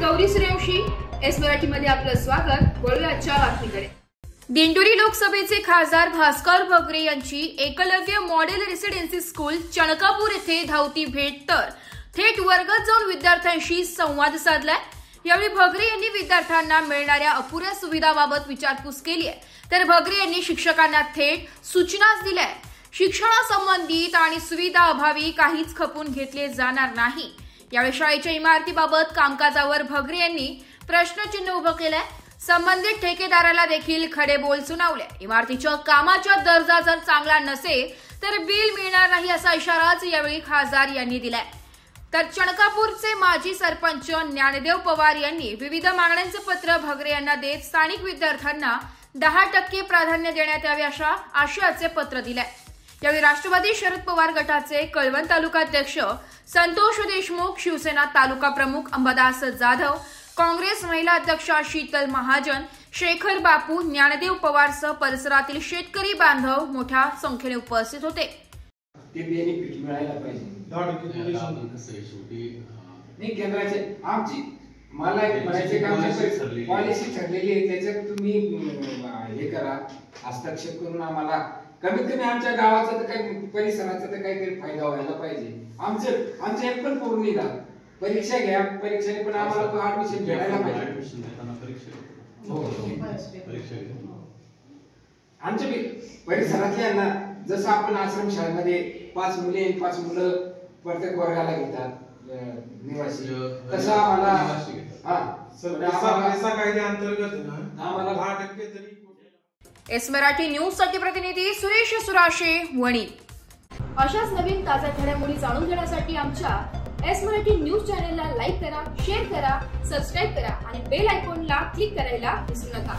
Gauri Suryavanshi, S Marathi मध्ये आपलं स्वागत। वळूया आजच्या बातमीकडे। दिंडोरी लोकसभेचे खासदार भास्कर भगरे यांची एकलव्य मॉडेल रेसिडेन्सी स्कूल चणकापूर येथे धावती भेट तर थेट वर्गात जाऊन विद्यार्थ्यांशी संवाद साधलाय। यावेळी भगरे यांनी विद्यार्थ्यांना मिळणाऱ्या अपुऱ्या सुविधांबाबत विचारपूस केली आहे, तर भगरे यांनी शिक्षकांना थेट सूचना दिल्या। शिक्षणासंबंधित आणि सुविधा अभावी काहीच खपून घेतले जाणार नाही। यावेळी शाळेच्या इमारतीबाबत कामकाजावर भगरे यांनी प्रश्नचिन्ह उभं केलंय। संबंधित ठेकेदाराला देखील खडे बोल सुनावले। इमारतीच्या कामाचा दर्जा जर चांगला नसेल तर बिल मिळणार नाही असा इशाराच यावेळी खासदार यांनी दिलाय। तर चणकापूरचे माजी सरपंच ज्ञानदेव पवार यांनी विविध मागण्यांचे पत्र भगरे यांना देत स्थानिक विद्यार्थ्यांना 10% प्राधान्य देण्यात यावे अशा आशयाचे पत्र दिले। यावेळी राष्ट्रवादी शरद पवार गटाचे कळवण तालुकाध्यक्ष संतोष देशमुख, शिवसेना तालुका प्रमुख अंबादास जाधव, काँग्रेस महिला अध्यक्षा शीतल महाजन, शेखर बापू, ज्ञानदेव पवार सह परिसरातील शेतकरी बांधव मोठ्या संख्येने उपस्थित होते। ते बेनिफिट मिळायला पाहिजे। नाही केंद्राचे आमची मला म्हणायचे काम पॉलिसी ठरलेली आहे, त्याच्यात तुम्ही हे करा, हस्तक्षेप करून आम्हाला कमीत कमी आमच्या गावाचा तर काही परिसराचा तर काहीतरी फायदा व्हायला पाहिजे। आमचं एक पण पूर्ण निघा, परीक्षा घ्या, परीक्षेने पण आम्हाला ऍडमिशन घ्यायला पाहिजे। आमच्या परिसरातल्या ना, जसं आपण आश्रम शाळेमध्ये 5 मुले 5 मुलं प्रत्येक वर्गाला घेतात निवासी, तसं आम्हाला कायद्या अंतर्गत आम्हाला 10% तरी। एस मराठी न्यूज साठी प्रतिनिधी सुरेश सुराशे, वणी। अशाच नवीन ताज्या घडामोडी जाणून घेण्यासाठी आमच्या एस मराठी न्यूज चॅनलला लाईक करा, शेअर करा, सबस्क्राईब करा आणि बेल आयकॉनला क्लिक करायला विसरू नका।